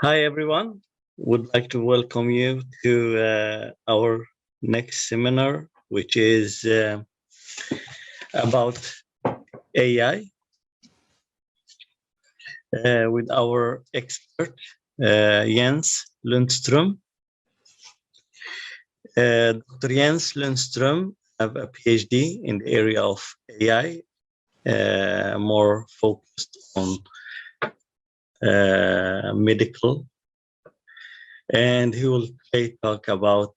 Hi, everyone. Would like to welcome you to our next seminar, which is about AI with our expert, Jens Lundström. Dr. Jens Lundström have a PhD in the area of AI, more focused on medical, and he will talk about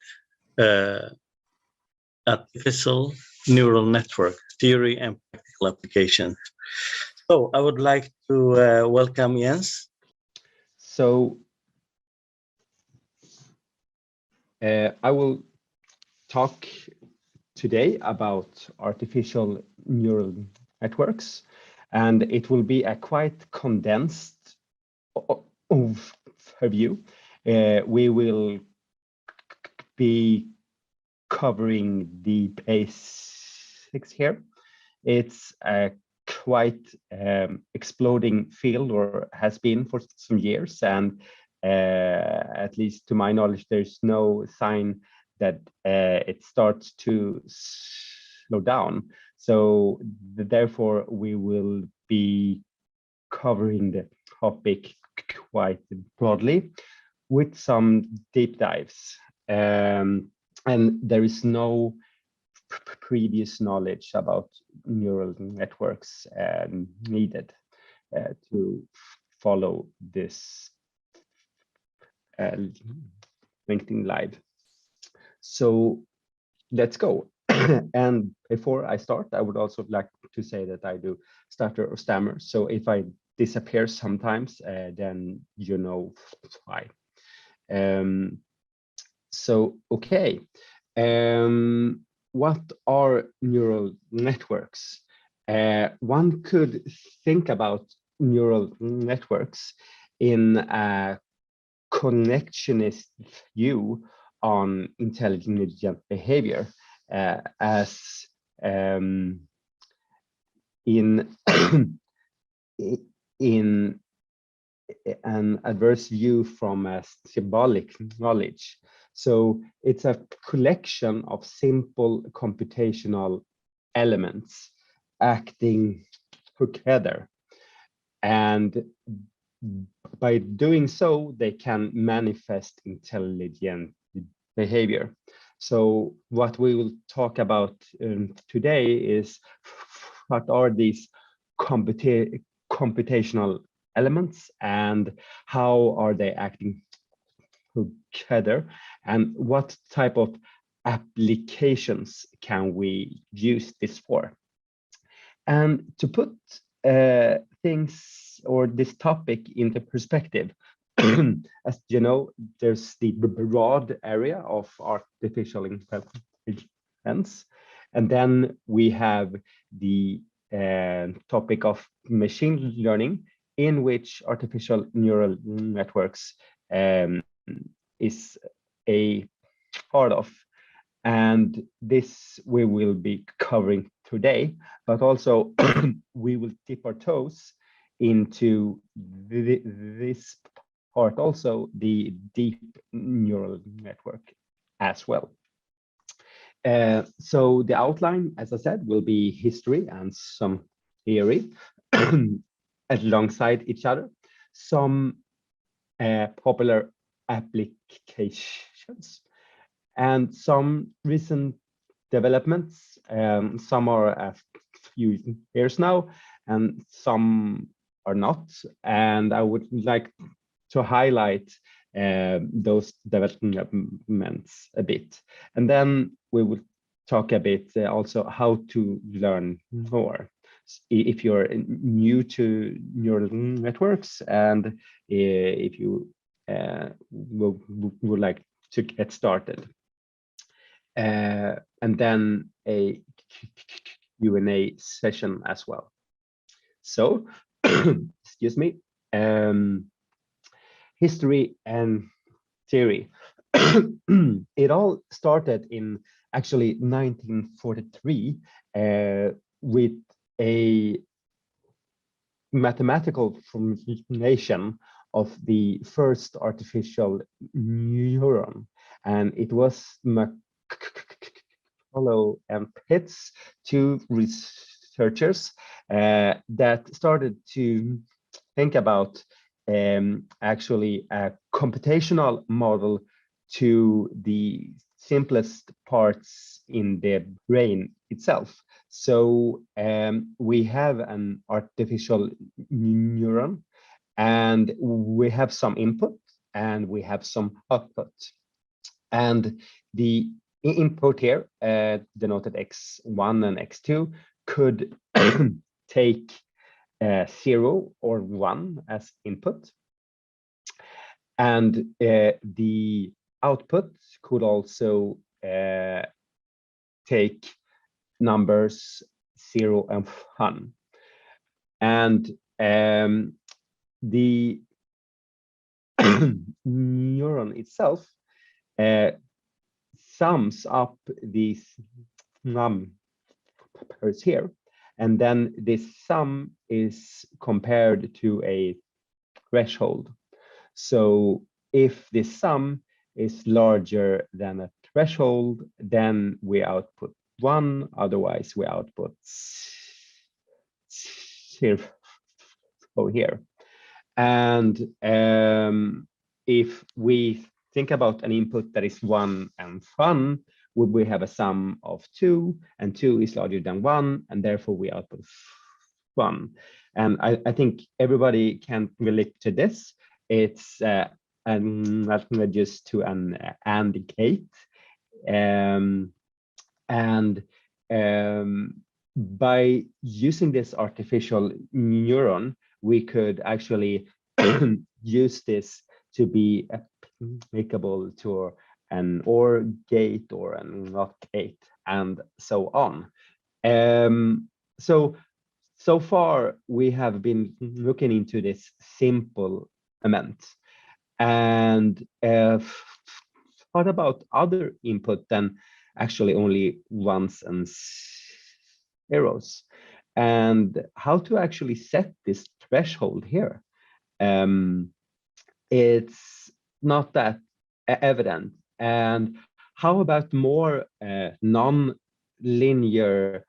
artificial neural network theory and practical applications. So I would like to welcome Jens. So I will talk today about artificial neural networks, and it will be a quite condensed overview. We will be covering the basics here. It's a quite exploding field, or has been for some years, and at least to my knowledge, there's no sign that it starts to slow down. So therefore, we will be covering the topic quite broadly with some deep dives. And there is no previous knowledge about neural networks needed to follow this LinkedIn Live. So let's go. And before I start, I would also like to say that I do stutter or stammer. So if I disappear sometimes, then you know why. So, okay. What are neural networks? One could think about neural networks in a connectionist view on intelligent behavior, as in in an adverse view from a symbolic knowledge. So it's a collection of simple computational elements acting together, and by doing so, they can manifest intelligent behavior. So what we will talk about today is what are these computational elements and how are they acting together, and what type of applications can we use this for. And to put things or this topic into perspective, as you know, there's the broad area of artificial intelligence, and then we have the topic of machine learning, in which artificial neural networks is a part of. And this we will be covering today, but also we will dip our toes into this part, also the deep neural network as well. So the outline, as I said, will be history and some theory alongside each other, some popular applications, and some recent developments. Some are a few years now, and some are not. And I would like to highlight those developments a bit. And then we will talk a bit also how to learn more. If you're new to neural networks, and if you would like to get started. And then a Q&A session as well. So, excuse me, history and theory. It all started in actually 1943 with a mathematical formulation of the first artificial neuron, and it was McCullough and Pitts, two researchers that started to think about actually a computational model to the simplest parts in the brain itself. So we have an artificial neuron, and we have some input and we have some output. And the input here, denoted x1 and x2, could take 0 or 1 as input. And the output could also take numbers 0 and 1. And the neuron itself sums up these numbers here, and then this sum is compared to a threshold. So if the sum is larger than a threshold, then we output 1, otherwise we output 0 here. And if we think about an input that is 1 and 1, would we have a sum of 2, and 2 is larger than 1, and therefore we output 1. And I think everybody can relate to this. It's just to an AND gate. By using this artificial neuron, we could actually use this to be applicable to an OR gate or an NOT gate, and so on. So far, we have been looking into this simple element. And what about other input than actually only ones and zeros? And how to actually set this threshold here? It's not that evident. And how about more non-linear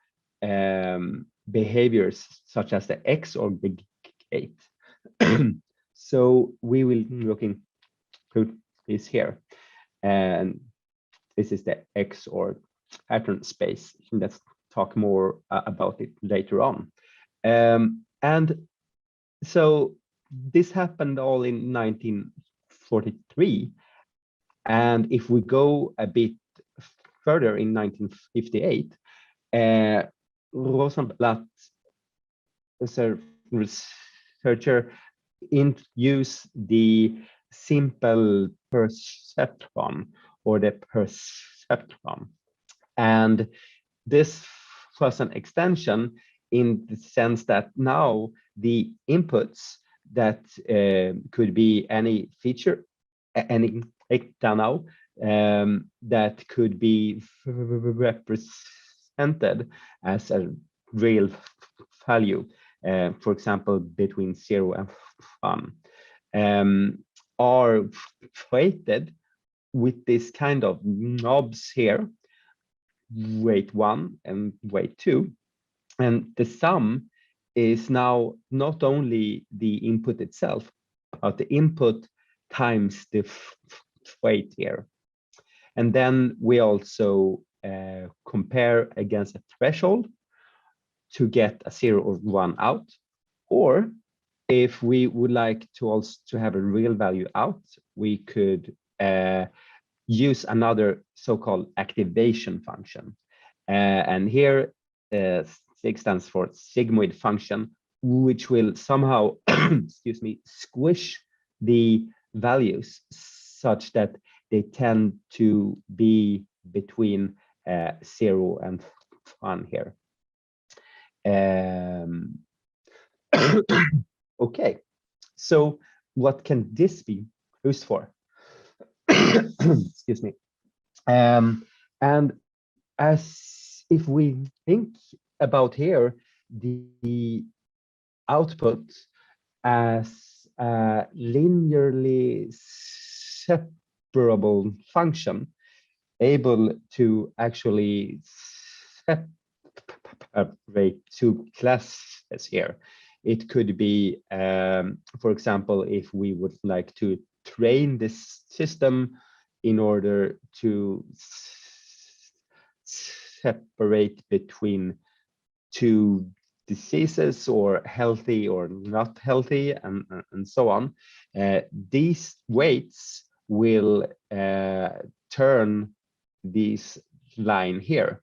behaviors, such as the XOR gate? So we will be looking through this here. And this is the XOR pattern space. Let's talk more about it later on. And so this happened all in 1943. And if we go a bit further, in 1958, Rosenblatt, as a researcher, introduced the simple perceptron, or the perceptron. And this was an extension in the sense that now the inputs that could be any feature, any now, that could be represented as a real value, for example, between 0 and 1, are weighted with this kind of knobs here, weight 1 and weight 2. And the sum is now not only the input itself, but the input times the weight here. And then we also compare against a threshold to get a 0 or 1 out. Or if we would like to also have a real value out, we could use another so-called activation function. And here SIG stands for sigmoid function, which will somehow, excuse me, squish the values such that they tend to be between 0 and 1 here. Okay, so what can this be used for? Excuse me. And as if we think about here, the output as a linearly separable function able to actually separate two classes here. It could be, for example, if we would like to train this system in order to separate between two diseases or healthy or not healthy and so on. These weights will turn this line here.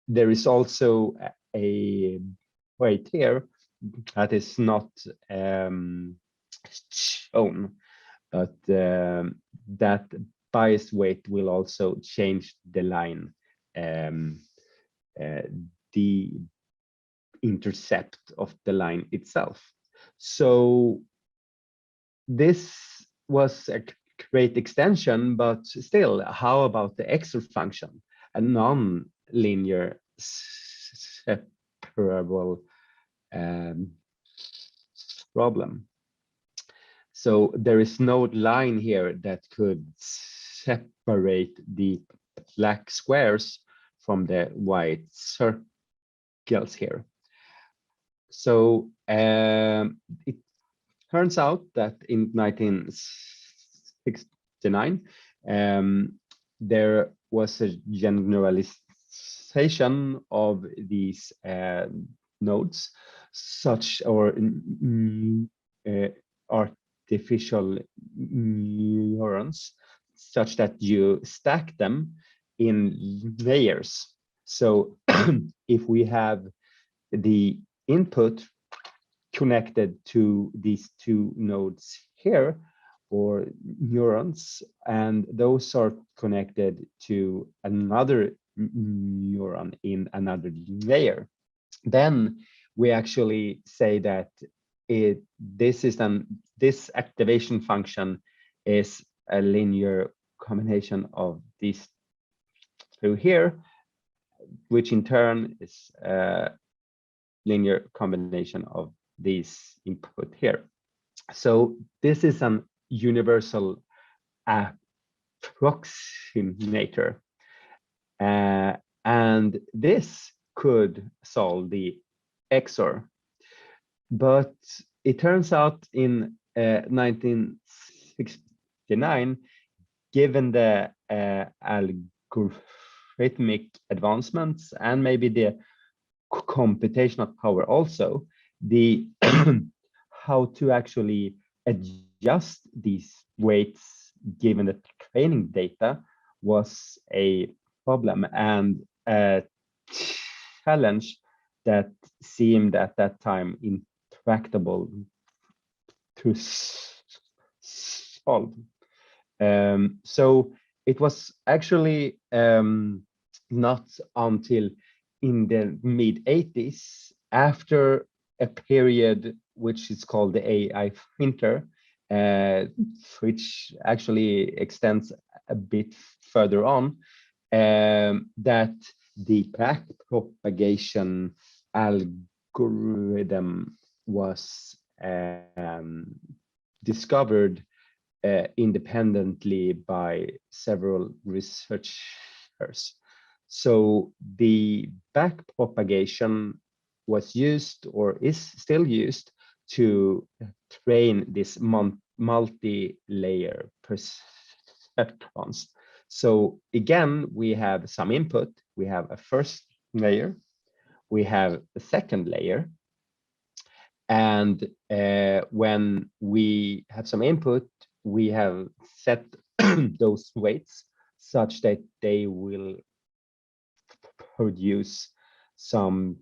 There is also a weight here that is not shown, but that bias weight will also change the line, the intercept of the line itself. So this was a great extension, but still, how about the extra function, a non-linear separable problem? So there is no line here that could separate the black squares from the white circles here. So it turns out that in 1969, there was a generalization of these nodes, such or artificial neurons, such that you stack them in layers. So if we have the input connected to these two nodes here, or neurons, and those are connected to another neuron in another layer, then we actually say that this activation function is a linear combination of these two here, which in turn is a linear combination of these input here. So this is an universal approximator, and this could solve the XOR. But it turns out in 1969, given the algorithmic advancements and maybe the computational power also, the how to actually adjust these weights given the training data was a problem and a challenge that seemed at that time intractable to solve. So it was actually not until in the mid-80s, after a period which is called the AI winter, which actually extends a bit further on, that the backpropagation algorithm was discovered independently by several researchers. So the backpropagation was used or is still used to train this multi-layer perceptrons. So again, we have some input. We have a first layer, we have a second layer, and when we have some input, we have set those weights such that they will produce some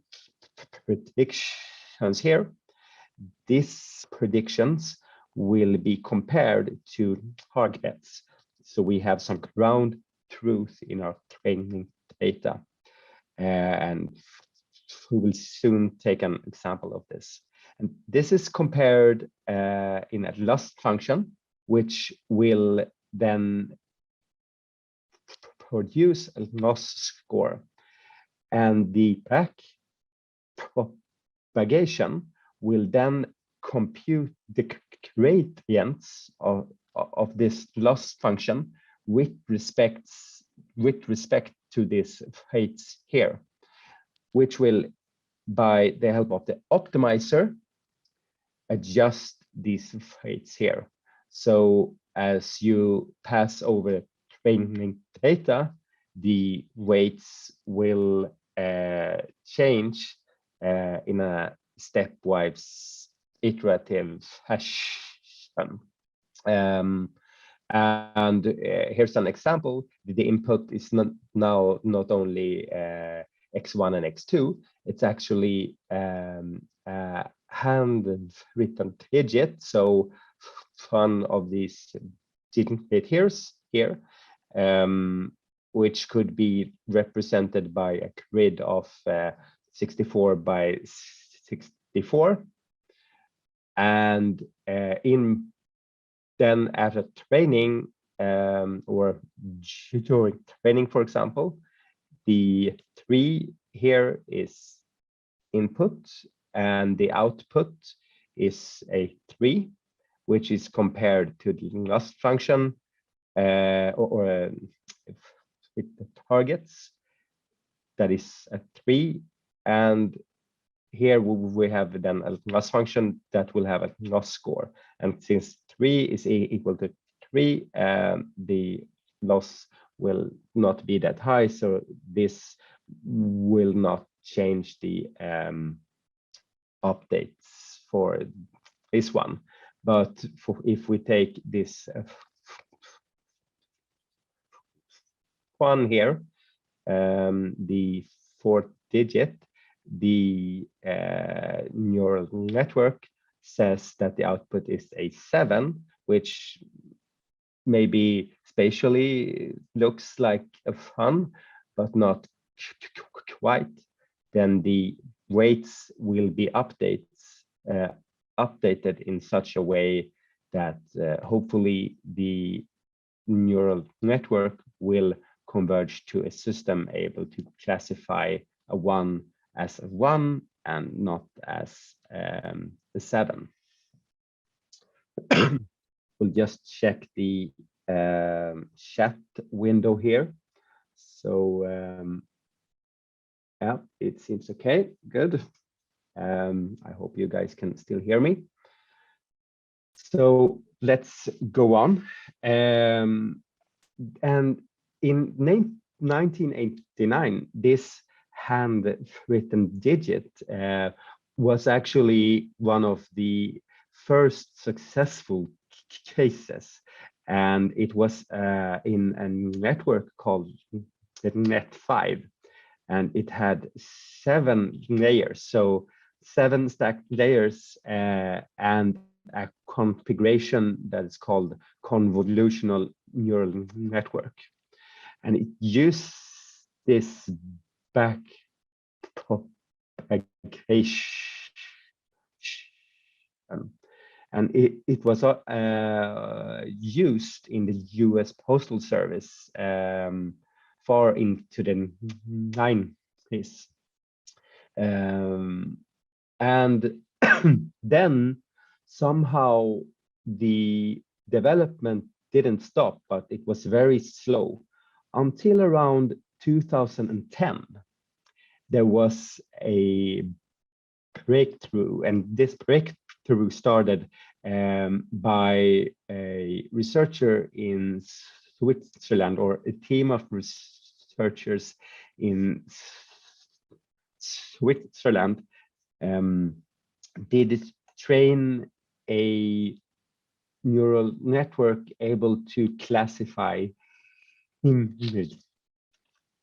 predictions here. These predictions will be compared to targets. So we have some ground truth in our training data. And we will soon take an example of this. And this is compared in a loss function, which will then produce a loss score. And the back propagation will then compute the gradients of this loss function with respect to this weights here, which will, by the help of the optimizer, adjust these weights here. So as you pass over training data, the weights will change in a stepwise iterative fashion. And here's an example. The input is now not only x1 and x2, it's actually handwritten digit. So one of these digits here, which could be represented by a grid of 64 by 64. And then after training or during training, for example, the 3 here is input and the output is a 3, which is compared to the loss function with the targets, that is a 3. And here we have then a loss function that will have a loss score. And since 3 is equal to 3, the loss will not be that high. So this will not change the updates for this one. But if we take this one here, the 4th digit, the neural network says that the output is a 7, which maybe spatially looks like a fun, but not quite. Then the weights will be updated in such a way that hopefully the neural network will converge to a system able to classify a 1 as a 1 and not as a 7. We'll just check the chat window here. So yeah, it seems okay. Good. I hope you guys can still hear me. So let's go on. And in 1989, this handwritten digit was actually one of the first successful cases, and it was in a network called Net5, and it had 7 layers, so 7 stacked layers and a configuration that is called convolutional neural network. And it used this backpropagation, and it was used in the US Postal Service far into the 90s. And then somehow the development didn't stop, but it was very slow until around 2010. There was a breakthrough, and this breakthrough started by a researcher in Switzerland, or a team of researchers in Switzerland did train a neural network able to classify images.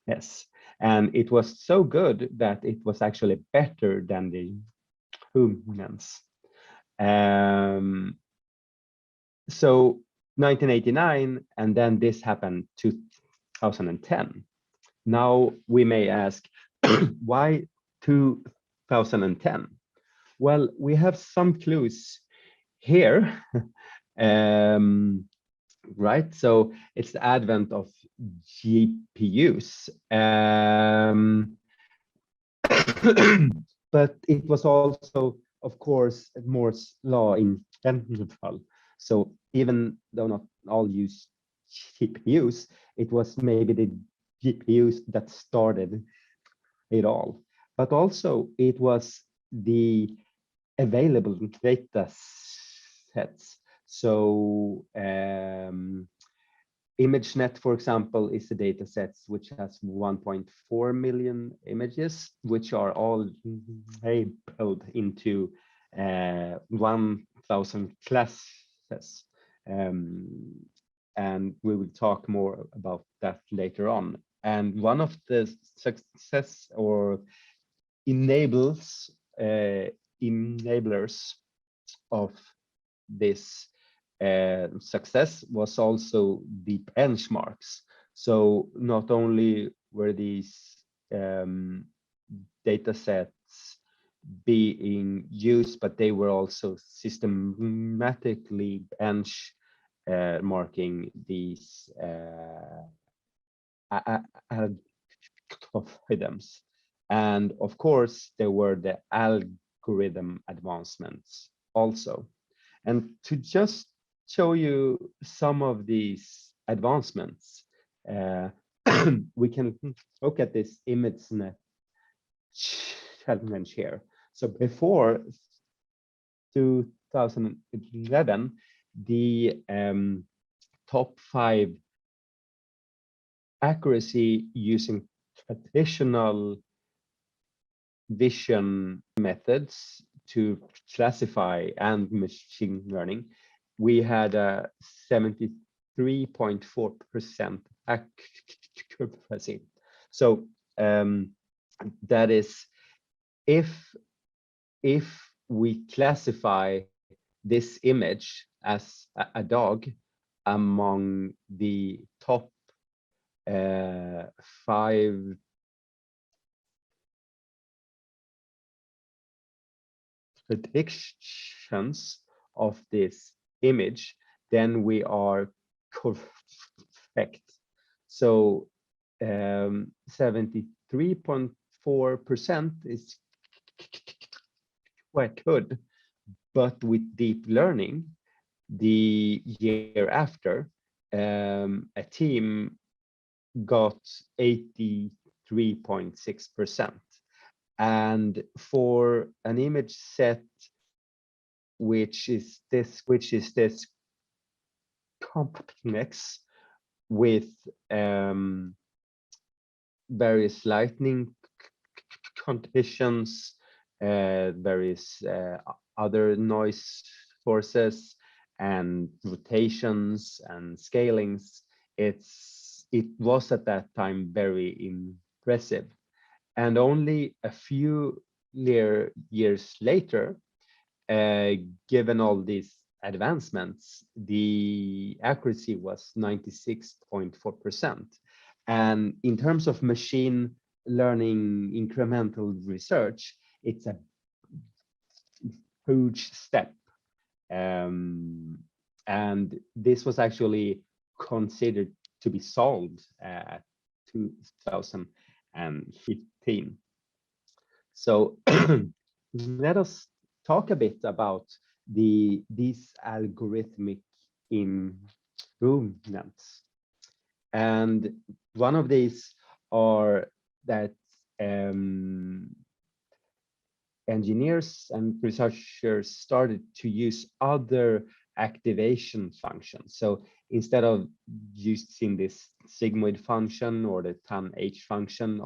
Yes, and it was so good that it was actually better than the humans. So 1989, and then this happened 2010. Now we may ask, why 2010? Well, we have some clues here, right? So it's the advent of GPUs. But it was also, of course, Moore's law in general. So even though not all use GPUs, it was maybe the GPUs that started it all. But also it was the available data sets. So ImageNet, for example, is a data set which has 1.4 million images, which are all labeled into 1,000 classes. And we will talk more about that later on. And one of the success or enablers of this success was also the benchmarks. So not only were these data sets being used, but they were also systematically benchmarking these algorithms. And of course, there were the algorithm advancements also. And to just show you some of these advancements, we can look at this ImageNet challenge here. So before 2011, the top 5 accuracy using traditional vision methods to classify and machine learning, we had a 73.4% accuracy. So that is, if we classify this image as a dog among the top 5 predictions of this image, then we are correct. So 73.4% is quite good, but with deep learning, the year after, a team got 83.6%. And for an image set which is this complex with various lighting conditions, various other noise sources and rotations and scalings, it was at that time very impressive. And only a few years later, given all these advancements, the accuracy was 96.4%. And in terms of machine learning incremental research, it's a huge step. And this was actually considered to be solved at 2015. So let us talk a bit about these algorithmic improvements. And one of these are that engineers and researchers started to use other activation functions. So instead of using this sigmoid function or the tan-h function,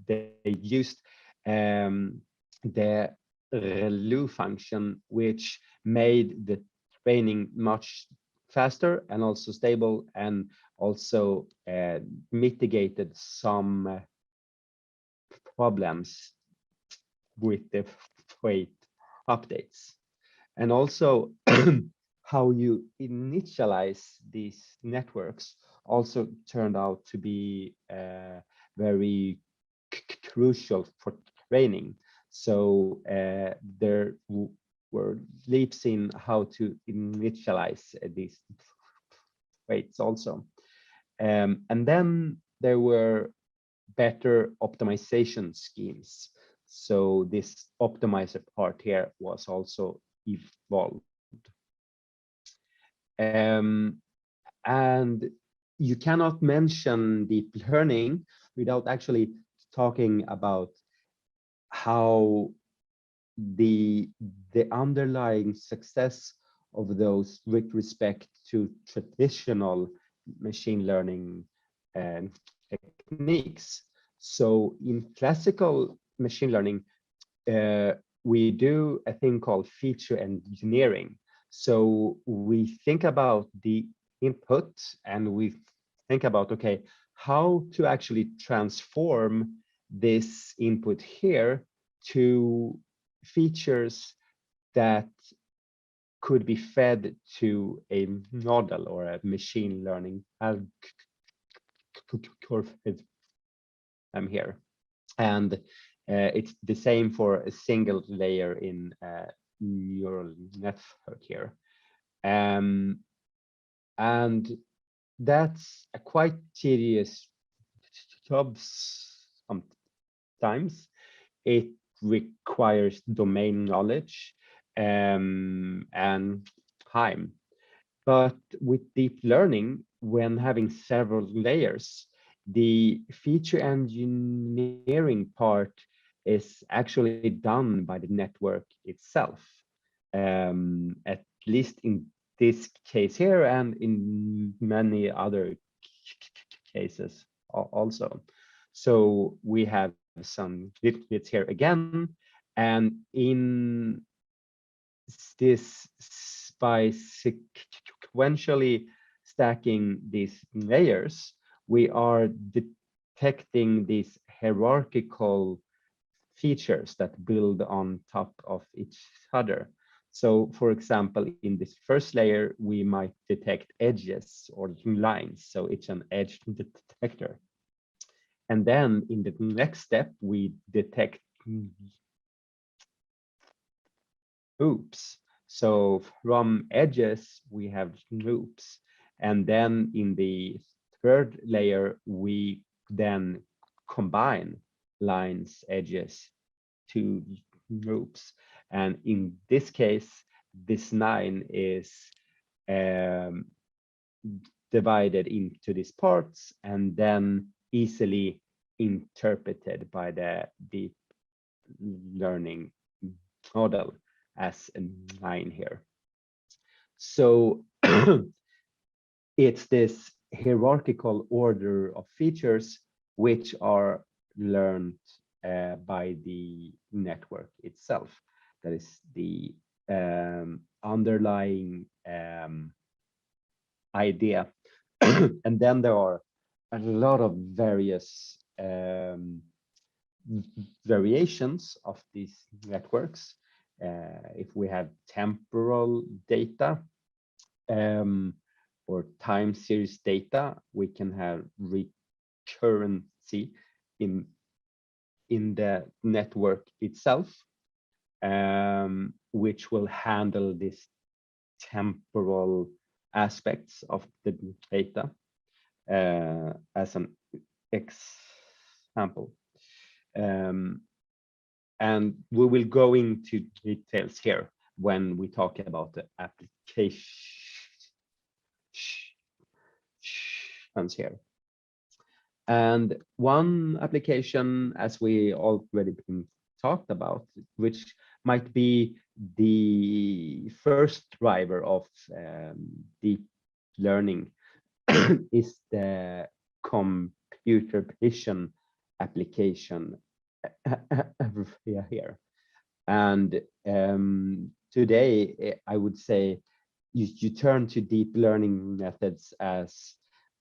they used the ReLU function, which made the training much faster and also stable, and also mitigated some problems with the weight updates. And also how you initialize these networks also turned out to be very crucial for training. So there were leaps in how to initialize these weights also. And then there were better optimization schemes. So this optimizer part here was also evolved. And you cannot mention deep learning without actually talking about how the underlying success of those with respect to traditional machine learning techniques. So in classical machine learning, we do a thing called feature engineering. So we think about the input and we think about, okay, how to actually transform this input here to features that could be fed to a model or a machine learning algorithm here. And it's the same for a single layer in a neural network here. And that's a quite tedious job sometimes. It requires domain knowledge and time. But with deep learning, when having several layers, the feature engineering part is actually done by the network itself, at least in this case here and in many other cases also. So we have some bits here again, and in this by sequentially stacking these layers, we are detecting these hierarchical features that build on top of each other. So for example, in this first layer, we might detect edges or lines. So it's an edge detector. And then in the next step, we detect loops. So from edges, we have loops. And then in the third layer, we then combine lines, edges to loops. And in this case, this 9 is divided into these parts and then easily interpreted by the deep learning model as a 9 here. So it's this hierarchical order of features which are learned by the network itself. That is the underlying idea. And then there are a lot of various variations of these networks. If we have temporal data or time series data, we can have recurrency in the network itself, which will handle these temporal aspects of the data as an example. And we will go into details here when we talk about the applications here. And one application, as we already been talked about, which might be the first driver of deep learning, is the computer vision application here. And today, I would say you turn to deep learning methods as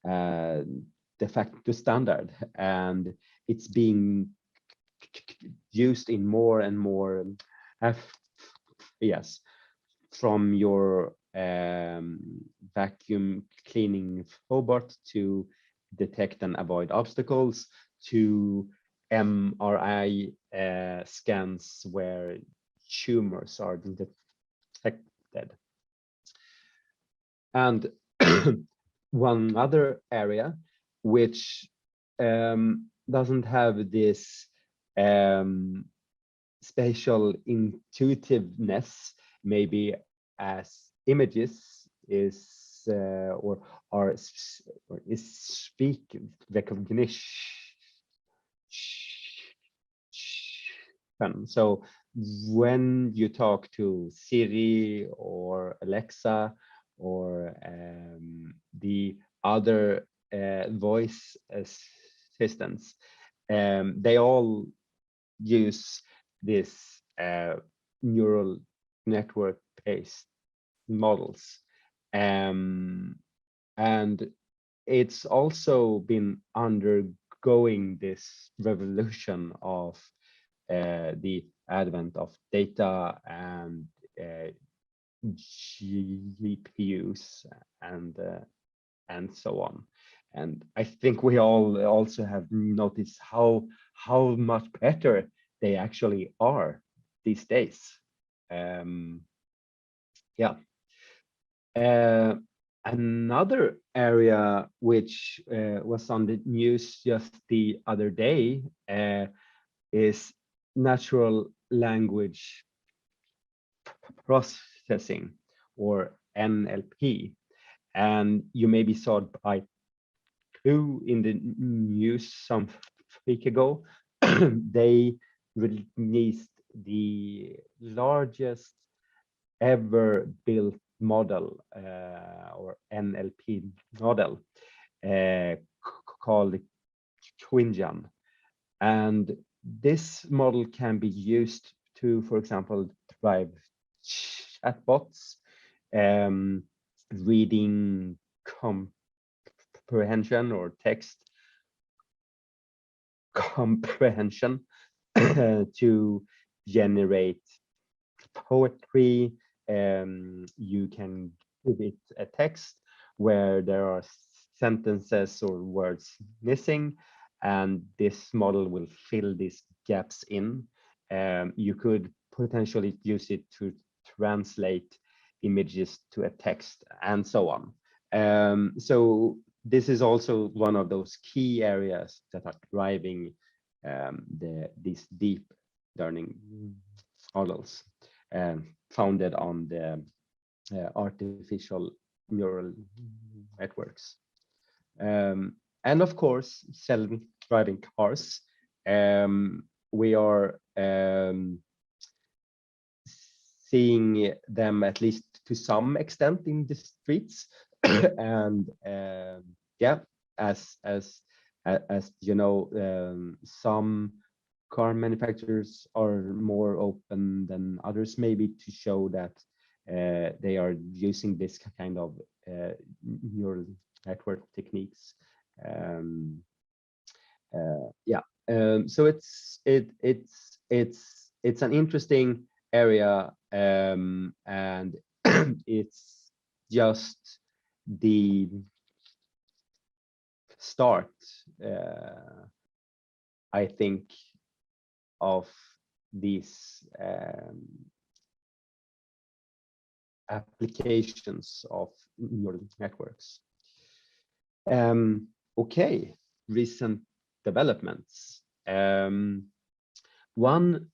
de facto standard, and it's being used in more and more yes, from your vacuum cleaning robot to detect and avoid obstacles to MRI scans where tumors are detected. And one other area which doesn't have this spatial intuitiveness, maybe as images is or is speak recognition. So when you talk to Siri or Alexa or the other voice assistants, they all use this neural network based models. And it's also been undergoing this revolution of the advent of data and GPUs and so on. And I think we all also have noticed how much better they actually are these days. Yeah. Another area which was on the news just the other day is natural language processing, or NLP. And you maybe saw it by who in the news some week ago. They released the largest ever built model or NLP model called Twinjan. And this model can be used to, for example, drive chatbots, reading comprehension or text comprehension, to generate poetry. You can give it a text where there are sentences or words missing, and this model will fill these gaps in. You could potentially use it to translate images to a text and so on. So this is also one of those key areas that are driving these deep learning models founded on the artificial neural networks. And of course, self-driving cars. We are seeing them, at least to some extent, in the streets. And yeah, as you know, some car manufacturers are more open than others, maybe, to show that they are using this kind of neural network techniques. Yeah, so it's an interesting area, and it's just the start, I think, of these applications of neural networks. Okay, recent developments. One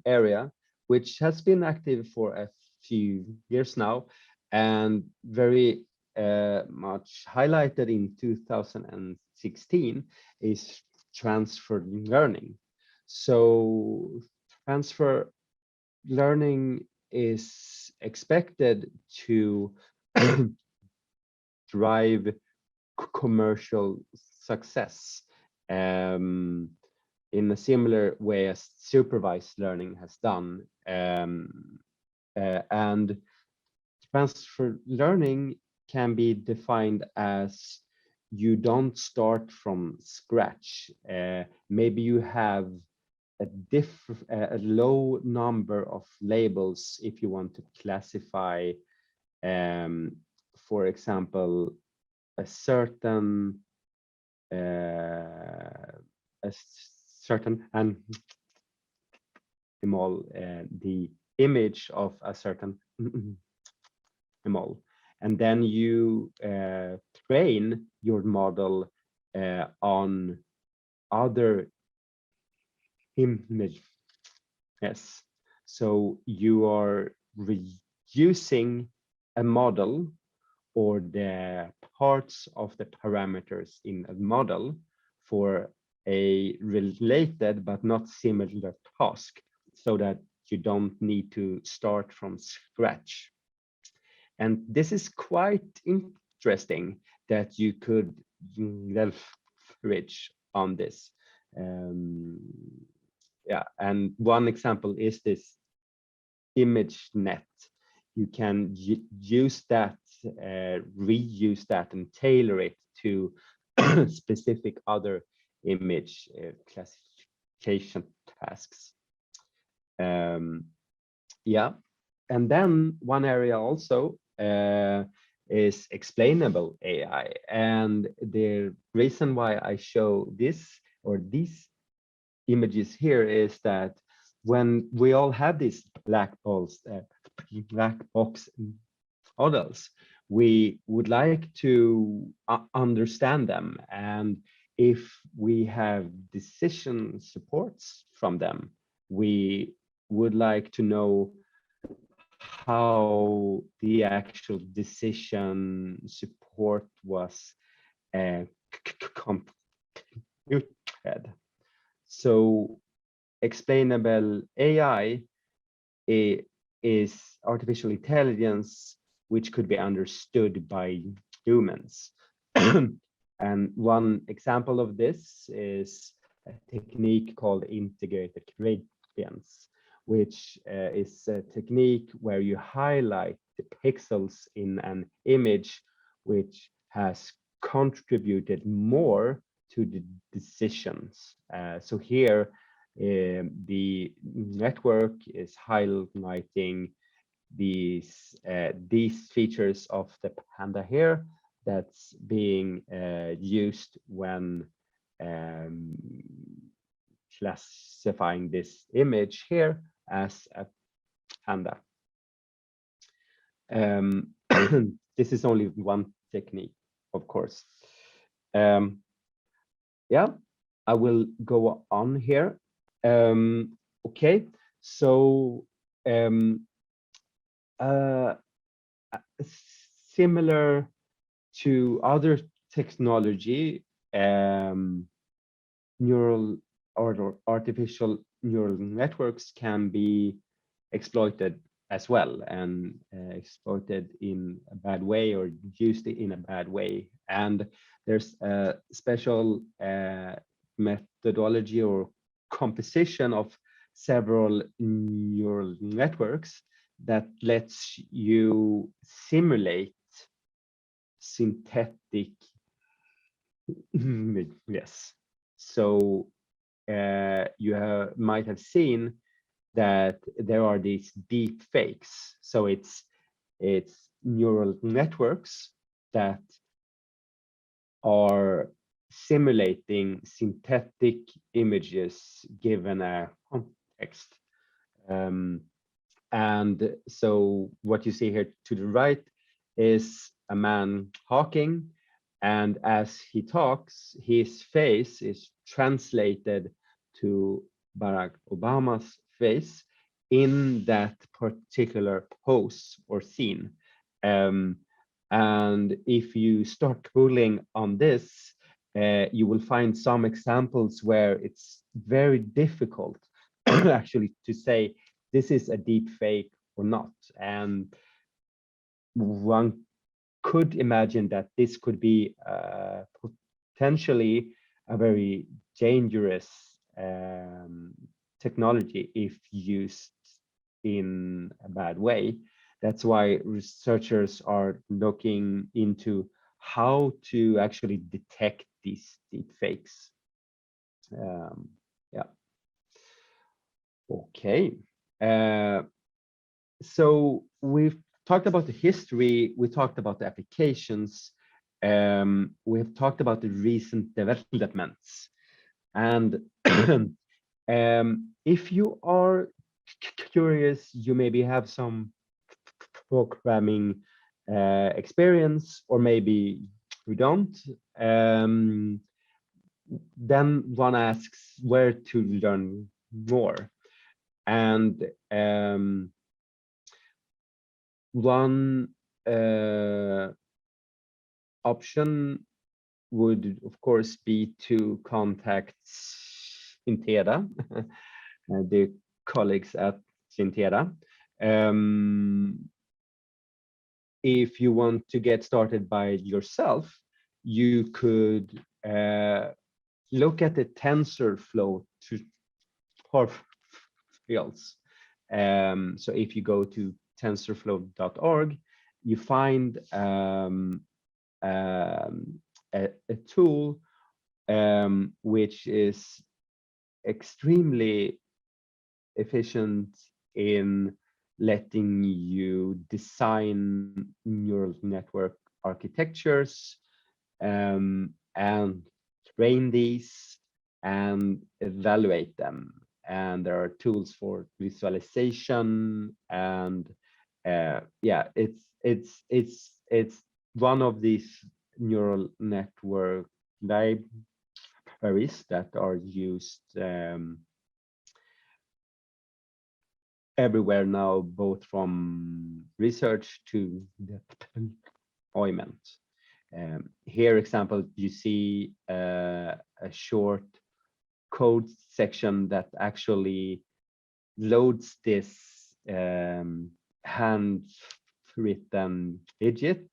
area which has been active for a few years now and very much highlighted in 2016 is transfer learning. So transfer learning is expected to drive commercial success in a similar way as supervised learning has done. And transfer learning can be defined as you don't start from scratch. Maybe you have a low number of labels if you want to classify, for example, a certain animal, the image of a certain animal, and then you train your model on other images Yes. So you are reusing a model or the parts of the parameters in a model for a related but not similar task, so that you don't need to start from scratch. And this is quite interesting that you could leverage on this. Um, yeah, and one example is this image net. You can use that, reuse that, and tailor it to specific other image classification tasks. Yeah, and then one area also is explainable AI. And the reason why I show this or these images here is that when we all have these black box models, we would like to understand them. And if we have decision supports from them, we would like to know how the actual decision support was computed. So explainable AI is artificial intelligence which could be understood by humans. And one example of this is a technique called integrated gradients, which is a technique where you highlight the pixels in an image which has contributed more to the decisions. So here, the network is highlighting these features of the panda here that's being used when um, classifying this image here as a panda. This is only one technique, of course. Yeah, I will go on here. Okay, so uh, similar to other technology, neural or artificial neural networks can be exploited as well, and exploited in a bad way or used in a bad way. And there's a special methodology or composition of several neural networks that lets you simulate synthetic yes. So you might have seen that there are these deep fakes. So it's neural networks that are simulating synthetic images given a context. And so what you see here to the right is a man talking, and as he talks, his face is translated to Barack Obama's face in that particular pose or scene. And if you start pulling on this, you will find some examples where it's very difficult actually to say this is a deep fake or not. And one could imagine that this could be potentially a very dangerous technology if used in a bad way. That's why researchers are looking into how to actually detect these deep fakes. Yeah. Okay. So we've talked about the history, we talked about the applications, we've talked about the recent developments. And if you are curious, you maybe have some programming experience, or maybe you don't, then one asks where to learn more. And one option would, of course, be to contact Synteda, the colleagues at Synteda. If you want to get started by yourself, you could look at the TensorFlow tutorials. So if you go to tensorflow.org, you find a tool which is extremely efficient in letting you design neural network architectures and train these and evaluate them. And there are tools for visualization, and yeah, it's one of these neural network libraries that are used everywhere now, both from research to deployment. Here, example, you see a short code section that actually loads this handwritten digit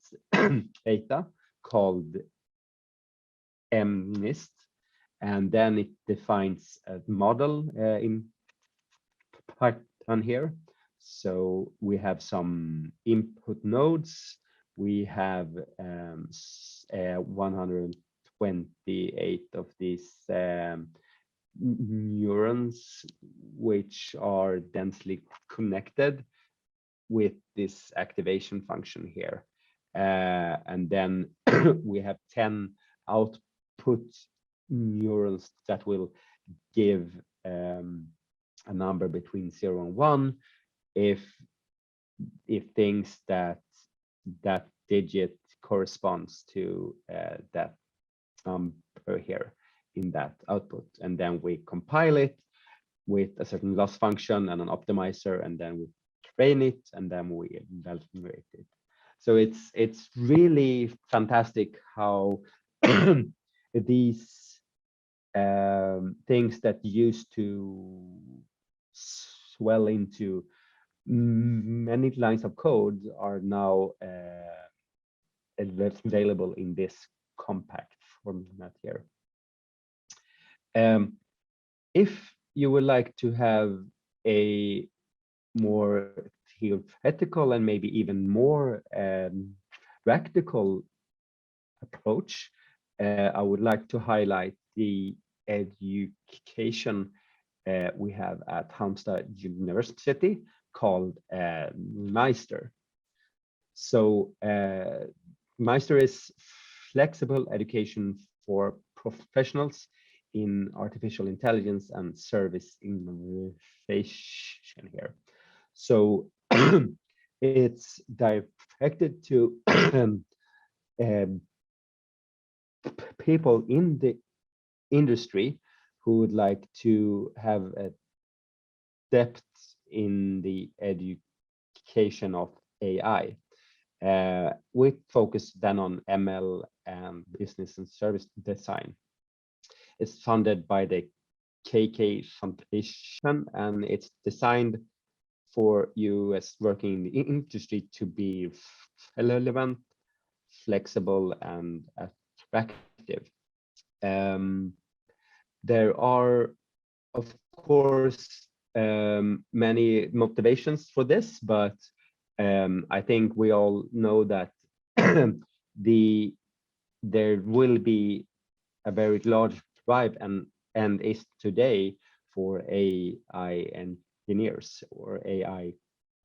data called MNIST, and then it defines a model in Python here. So we have some input nodes. We have 128 of these neurons, which are densely connected with this activation function here. And then we have 10 output neurons that will give a number between 0 and 1 if things that digit corresponds to that number here in that output. And then we compile it with a certain loss function and an optimizer, and then we train it, and then we evaluate it. So it's really fantastic how these things that used to swell into many lines of code are now available in this compact format here. If you would like to have a more theoretical and maybe even more practical approach, I would like to highlight the education we have at Halmstad University called Meister. So Meister is flexible education for professionals in artificial intelligence and service innovation here. So it's directed to people in the industry who would like to have a depth in the education of AI, with focus then on ML and business and service design. It's funded by the KK Foundation, and it's designed for you as working in the industry to be relevant, flexible, and attractive. There are, of course, many motivations for this, but I think we all know that there will be a very large drive and is today for AI engineers or AI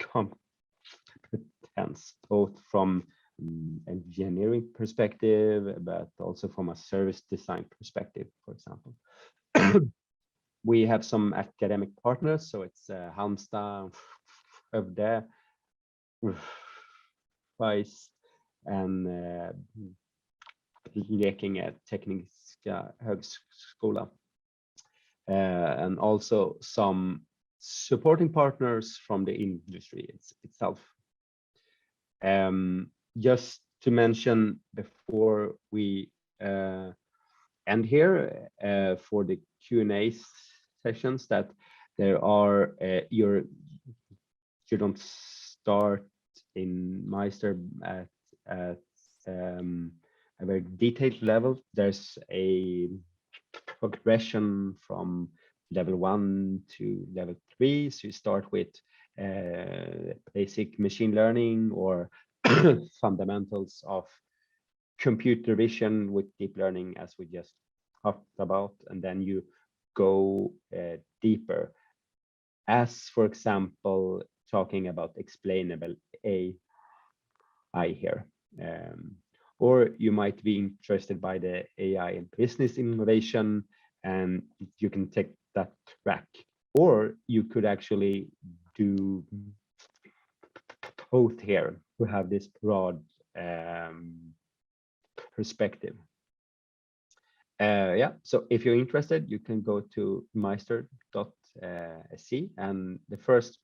competence, both from engineering perspective, but also from a service design perspective, for example. We have some academic partners, so it's Halmstad, Skövde, Weiss, and Blekinge Tekniska Högskola, and also some supporting partners from the industry itself. Just to mention before we end here for the Q&A sessions that there are you don't start in Meister at a very detailed level. There's a progression from level 1 to level 3. So you start with basic machine learning or fundamentals of computer vision with deep learning, as we just talked about, and then you go deeper, as for example talking about explainable AI here, or you might be interested by the AI and business innovation, and you can take that track, or you could actually do both here to have this broad perspective. Yeah, so if you're interested, you can go to meister.se, and the first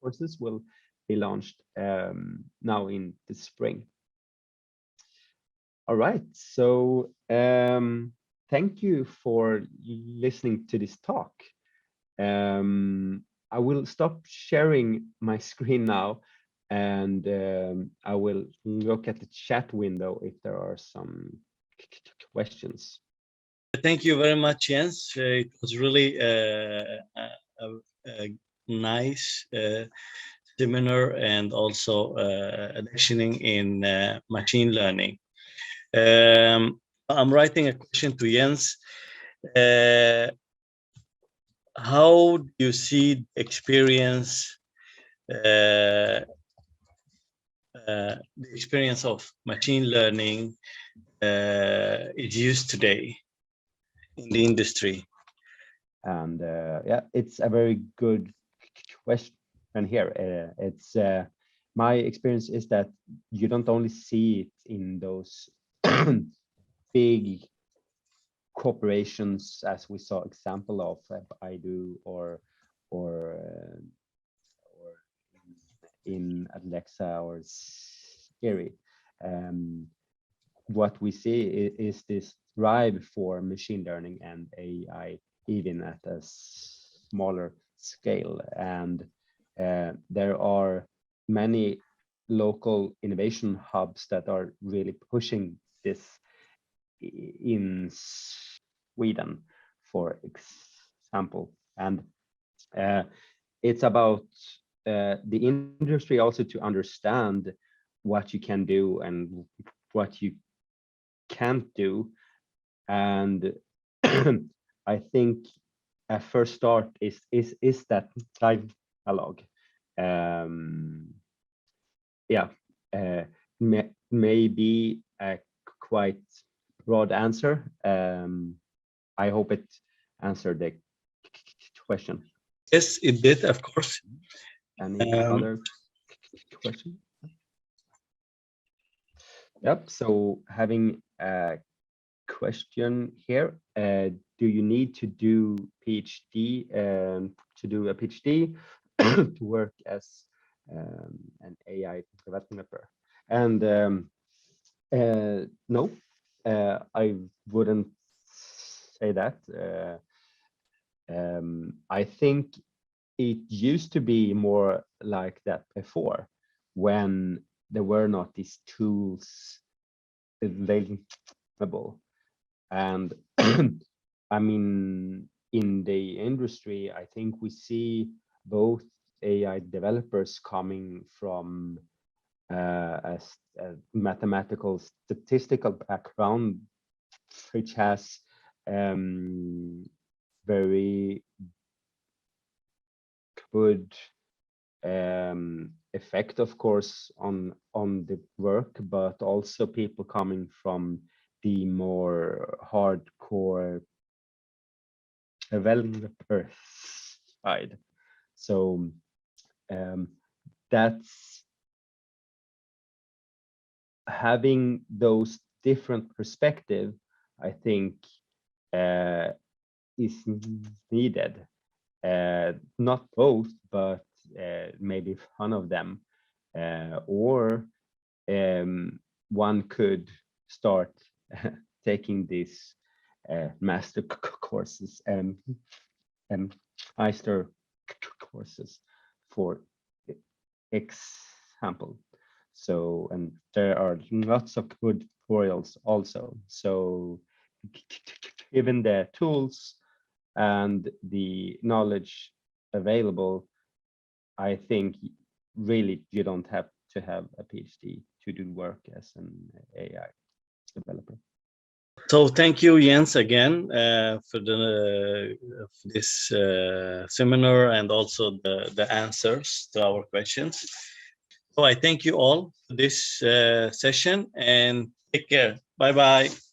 courses will be launched now in the spring. All right, so thank you for listening to this talk. I will stop sharing my screen now, and I will look at the chat window if there are some questions. Thank you very much, Jens. It was really a nice seminar, and also a lectioning in machine learning. I'm writing a question to Jens. How do you see the experience of machine learning is used today in the industry? And yeah, it's a very good question here. It's my experience is that you don't only see it in those big corporations, as we saw example of Baidu or in Alexa or Siri. What we see is this drive for machine learning and AI, even at a smaller scale. And there are many local innovation hubs that are really pushing this in Sweden, for example. And it's about the industry also to understand what you can do and what you can't do. And I think a first start is that dialogue. Yeah, maybe a quite broad answer. I hope it answered the question. Yes, it did, of course. Any other question? Yep. So having a question here, do you need to do PhD to do a PhD to work as an AI developer? And no, I wouldn't say that. I think it used to be more like that before, when there were not these tools available. And I mean, in the industry, I think we see both AI developers coming from a mathematical statistical background, which has very good effect, of course, on the work, but also people coming from the more hardcore developer side. So that's having those different perspective, I think is needed. not both, but maybe one of them, or one could start taking these master courses and Meister courses, for example. So, and there are lots of good tutorials also. So given the tools and the knowledge available, I think really you don't have to have a PhD to do work as an AI developer. So thank you, Jens, again for this seminar and also the answers to our questions. So I thank you all for this session and take care. Bye-bye.